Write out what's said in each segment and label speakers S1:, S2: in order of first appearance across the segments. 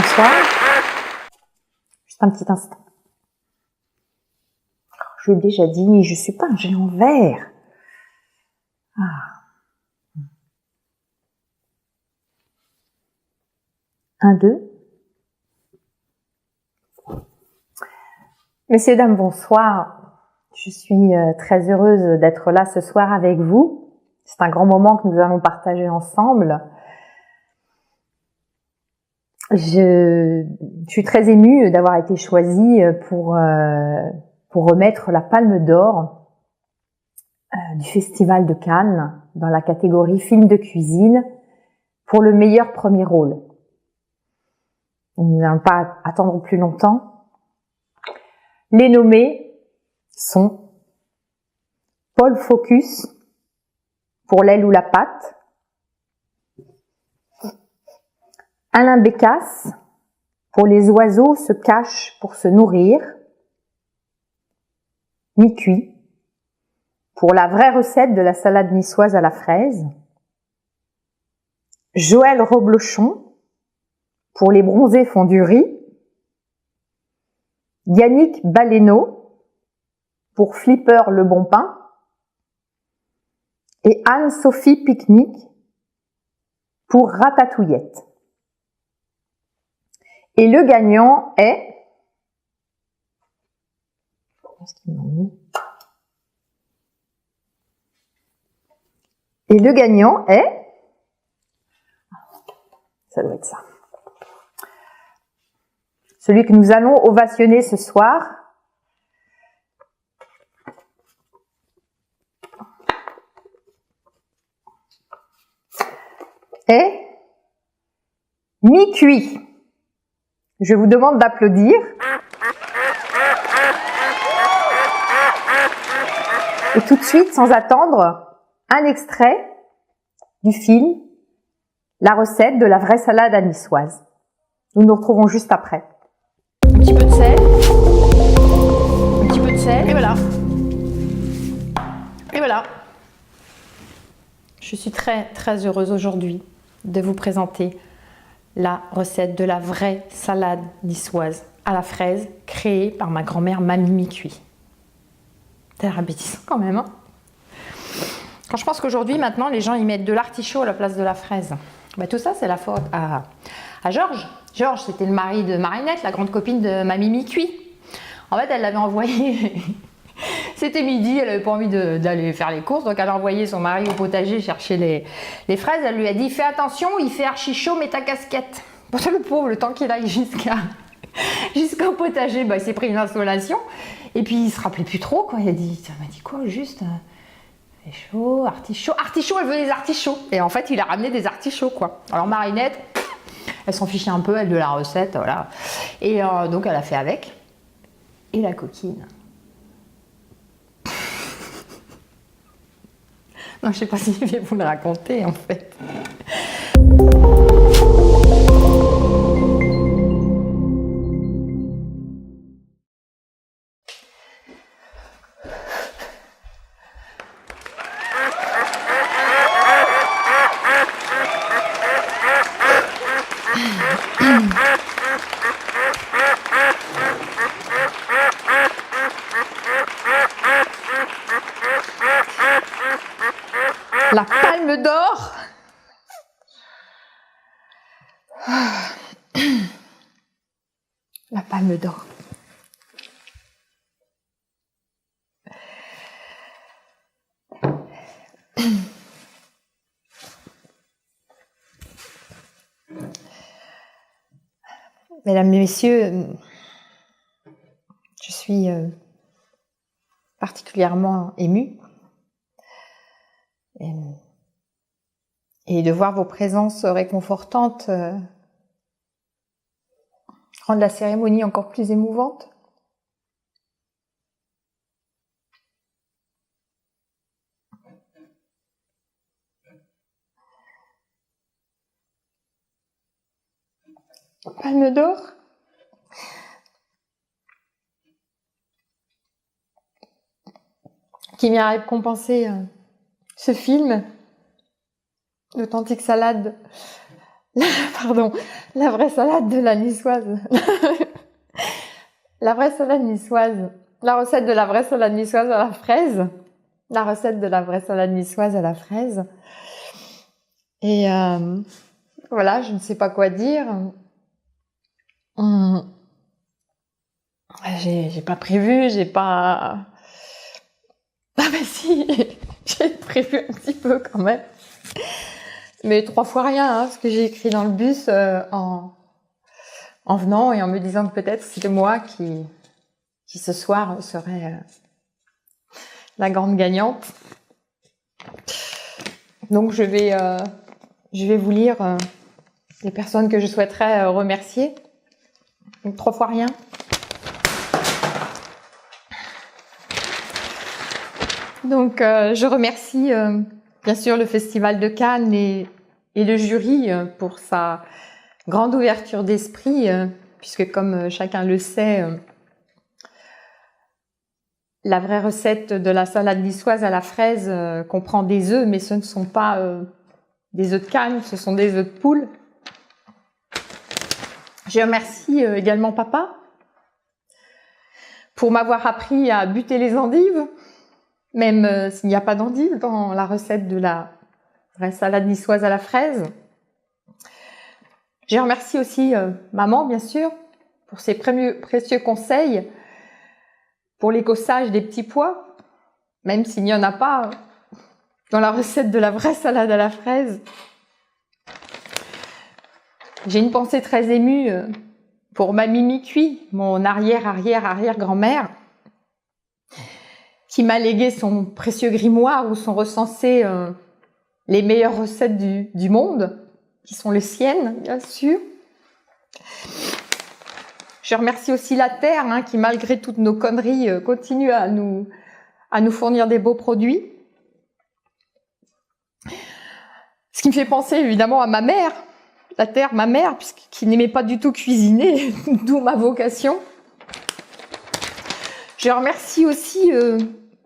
S1: Bonsoir. Juste un petit instant. Je l'ai déjà dit, je suis pas un géant vert. Ah. 1, 2. Messieurs, dames, bonsoir. Je suis très heureuse d'être là ce soir avec vous. C'est un grand moment que nous allons partager ensemble. Je suis très émue d'avoir été choisie pour remettre la Palme d'Or du Festival de Cannes dans la catégorie film de cuisine pour le meilleur premier rôle. Nous n'allons pas attendre plus longtemps. Les nommés sont Paul Focus pour L'aile ou la pâte, Alain Bécasse pour Les oiseaux se cachent pour se nourrir, Mi-Cuit pour La vraie recette de la salade niçoise à la fraise, Joël Roblochon pour Les bronzés font du riz, Yannick Baleno pour Flipper le bon pain et Anne-Sophie Picnic pour Ratatouillette. Et le gagnant est... Et le gagnant est... Ça doit être ça. Celui que nous allons ovationner ce soir est Mi-Cuit. Je vous demande d'applaudir. Et tout de suite, sans attendre, un extrait du film La recette de la vraie salade à niçoise. Nous nous retrouvons juste après.
S2: Un petit peu de sel. Un petit peu de sel. Et voilà. Et voilà. Je suis très heureuse aujourd'hui de vous présenter la recette de la vraie salade niçoise à la fraise créée par ma grand-mère Mamie Mi-Cuit. C'est appétissant quand même, hein. Quand je pense qu'aujourd'hui, maintenant, les gens y mettent de l'artichaut à la place de la fraise. Bah, tout ça, c'est la faute à Georges. Georges, c'était le mari de Marinette, la grande copine de Mamie Mi-Cuit. En fait, elle l'avait envoyé... C'était midi, elle n'avait pas envie d'aller faire les courses, donc elle a envoyé son mari au potager chercher les fraises. Elle lui a dit « Fais attention, il fait archi chaud, mets ta casquette. » Parce que le pauvre, le temps qu'il aille jusqu'au potager, bah, il s'est pris une insolation. Et puis il se rappelait plus trop, quoi. Il a dit « m'a dit quoi, juste c'est chaud, artichaut. Artichaut, elle veut des artichauts. » Et en fait, il a ramené des artichauts, quoi. Alors Marinette, elle s'en fichait un peu, elle, de la recette, voilà. Et donc elle a fait avec. Et la coquine. Non, je sais pas si je vais vous le raconter, en fait. La Palme d'Or. La Palme d'Or. Mesdames et messieurs, je suis particulièrement émue et de voir vos présences réconfortantes rendre la cérémonie encore plus émouvante. Palme d'Or. Qui vient récompenser ce film, l'authentique salade Pardon, la vraie salade de la niçoise. La vraie salade niçoise. La recette de la vraie salade niçoise à la fraise. La recette de la vraie salade niçoise à la fraise. Et voilà, je ne sais pas quoi dire. J'ai pas prévu, j'ai pas... Ah bah si, j'ai prévu un petit peu quand même. Mais 3 fois rien, hein, ce que j'ai écrit dans le bus en venant et en me disant que peut-être c'était moi qui ce soir serait la grande gagnante. Donc je vais vous lire les personnes que je souhaiterais remercier. Donc 3 fois rien. Donc je remercie bien sûr le Festival de Cannes et le jury pour sa grande ouverture d'esprit, puisque comme chacun le sait, la vraie recette de la salade niçoise à la fraise comprend des œufs, mais ce ne sont pas des œufs de Cannes, ce sont des œufs de poule. Je remercie également papa pour m'avoir appris à buter les endives, même s'il n'y a pas d'endives dans la recette de la vraie salade niçoise à la fraise. Je remercie aussi maman, bien sûr, pour ses précieux conseils pour l'écossage des petits pois, même s'il n'y en a pas dans la recette de la vraie salade à la fraise. J'ai une pensée très émue pour ma Mimi Cuit, mon arrière-grand-mère, qui m'a légué son précieux grimoire où sont recensées les meilleures recettes du monde, qui sont les siennes, bien sûr. Je remercie aussi la Terre, qui malgré toutes nos conneries, continue à nous fournir des beaux produits. Ce qui me fait penser évidemment à ma mère, la Terre, ma mère, qui n'aimait pas du tout cuisiner, d'où ma vocation. Je remercie aussi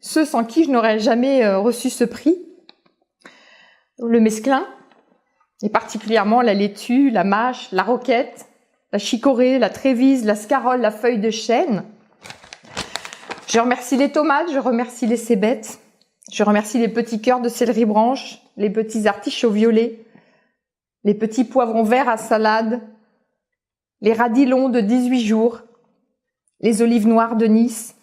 S2: ceux sans qui je n'aurais jamais reçu ce prix. Le mesclin, et particulièrement la laitue, la mâche, la roquette, la chicorée, la trévise, la scarole, la feuille de chêne. Je remercie les tomates, je remercie les cébettes, je remercie les petits cœurs de céleri branche, les petits artichauts violets, les petits poivrons verts à salade, les radis longs de 18 jours, les olives noires de Nice,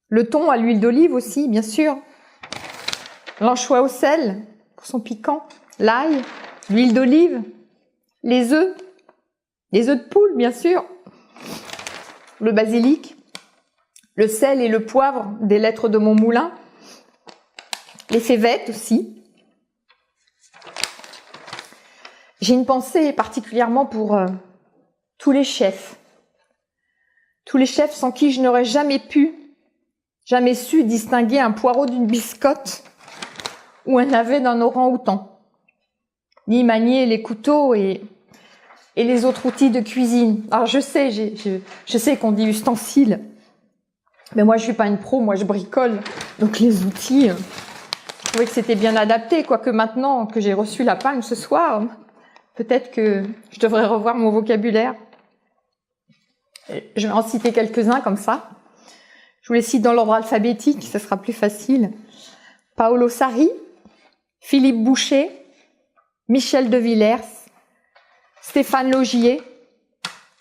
S2: le thon à l'huile d'olive aussi, bien sûr, l'anchois au sel pour son piquant, l'ail, l'huile d'olive, les œufs de poule, bien sûr, le basilic, le sel et le poivre des lettres de mon moulin, les févettes aussi. J'ai une pensée particulièrement pour tous les chefs sans qui je n'aurais jamais su distinguer un poireau d'une biscotte ou un navet d'un orang-outan, ni manier les couteaux et les autres outils de cuisine. Alors je sais qu'on dit ustensiles, mais moi je suis pas une pro, moi je bricole, donc les outils, je trouvais que c'était bien adapté, quoique maintenant que j'ai reçu la palme ce soir, peut-être que je devrais revoir mon vocabulaire. Je vais en citer quelques-uns comme ça. Je vous les cite dans l'ordre alphabétique, ça sera plus facile. Paolo Sarri, Philippe Boucher, Michel de Villers, Stéphane Laugier,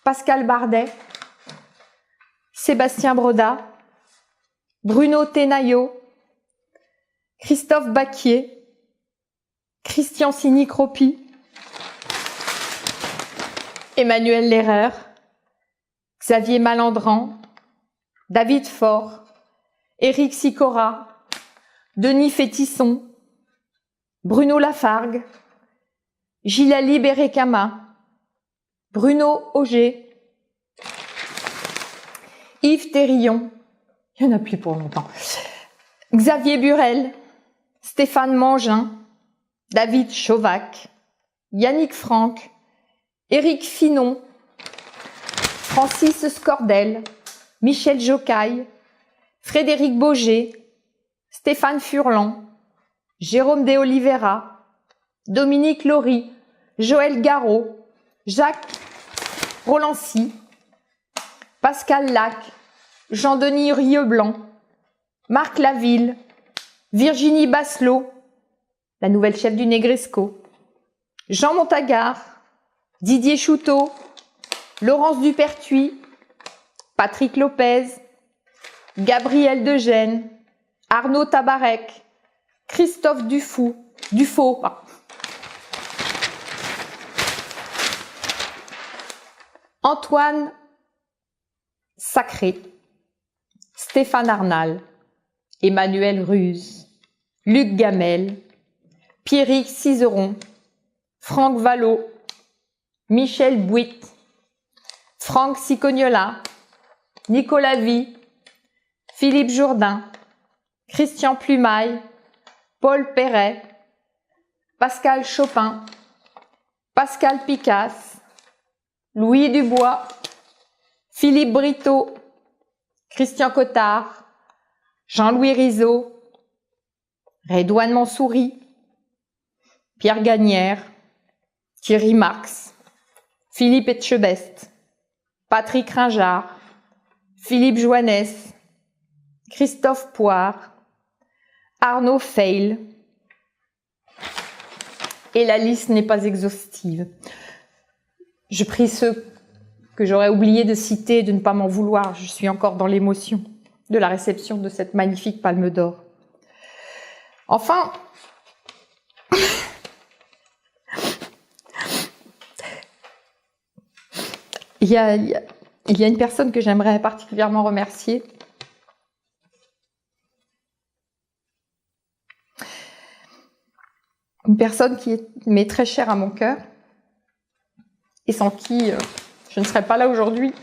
S2: Pascal Bardet, Sébastien Broda, Bruno Tenaillot, Christophe Baquier, Christian Sini-Cropi, Emmanuel Lerreur, Xavier Malandran, David Faure, Éric Sicora, Denis Fétisson, Bruno Lafargue, Gilali Berekama, Bruno Auger, Yves Thérillon, il n'y en a plus pour longtemps, Xavier Burel, Stéphane Mangin, David Chauvac, Yannick Franck, Éric Finon, Francis Scordel, Michel Jocaille, Frédéric Boger, Stéphane Furlan, Jérôme de Oliveira, Dominique Laurie, Joël Garraud, Jacques Rolancy, Pascal Lac, Jean-Denis Rieux-Blanc, Marc Laville, Virginie Basselot, la nouvelle chef du Negresco, Jean Montagard, Didier Chouteau, Laurence Dupertuis, Patrick Lopez, Gabriel Degène, Arnaud Tabarek, Christophe Dufaux, Antoine Sacré, Stéphane Arnal, Emmanuel Ruse, Luc Gamel, Pierrick Cizeron, Franck Vallot, Michel Bouit, Franck Sicognola, Nicolas Vie, Philippe Jourdain, Christian Plumaille, Paul Perret, Pascal Chopin, Pascal Picasse, Louis Dubois, Philippe Brito, Christian Cottard, Jean-Louis Rizzo, Redouane Mansouri, Pierre Gagnère, Thierry Marx, Philippe Etchebest, Patrick Ringard, Philippe Joannès, Christophe Poire, Arnaud Feil. Et la liste n'est pas exhaustive. Je prie ceux que j'aurais oublié de citer de ne pas m'en vouloir. Je suis encore dans l'émotion de la réception de cette magnifique Palme d'Or. Enfin, il y a une personne que j'aimerais particulièrement remercier. Une personne qui m'est très chère à mon cœur et sans qui je ne serais pas là aujourd'hui.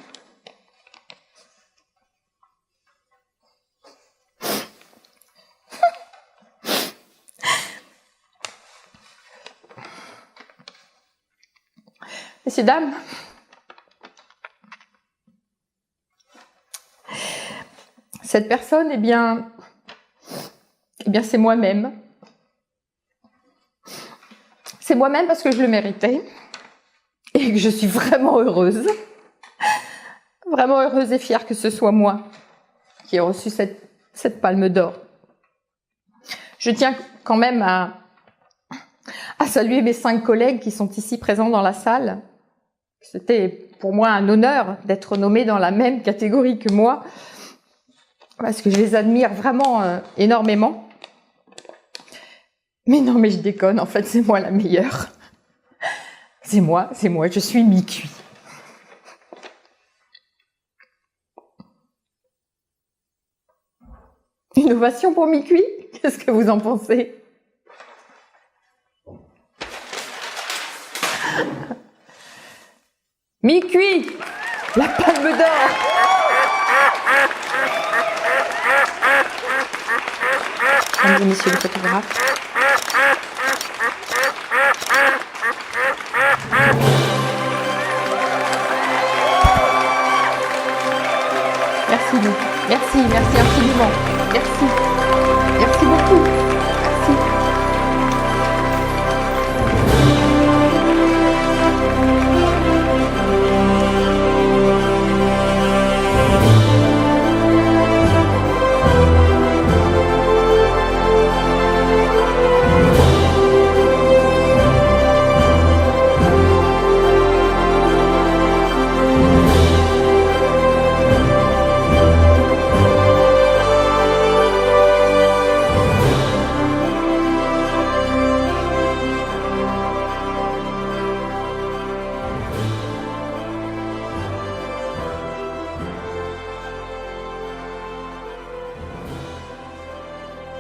S2: Messieurs, dames, cette personne, eh bien c'est moi-même. C'est moi-même parce que je le méritais et que je suis vraiment heureuse et fière que ce soit moi qui ai reçu cette Palme d'Or. Je tiens quand même à saluer mes 5 collègues qui sont ici présents dans la salle. C'était pour moi un honneur d'être nommée dans la même catégorie que moi parce que je les admire vraiment énormément. Mais non, mais je déconne, en fait, c'est moi la meilleure. C'est moi, je suis mi-cuit. Innovation pour mi-cuit? Qu'est-ce que vous en pensez? Mi-cuit, la Palme d'Or. Mesdames et messieurs les photographes.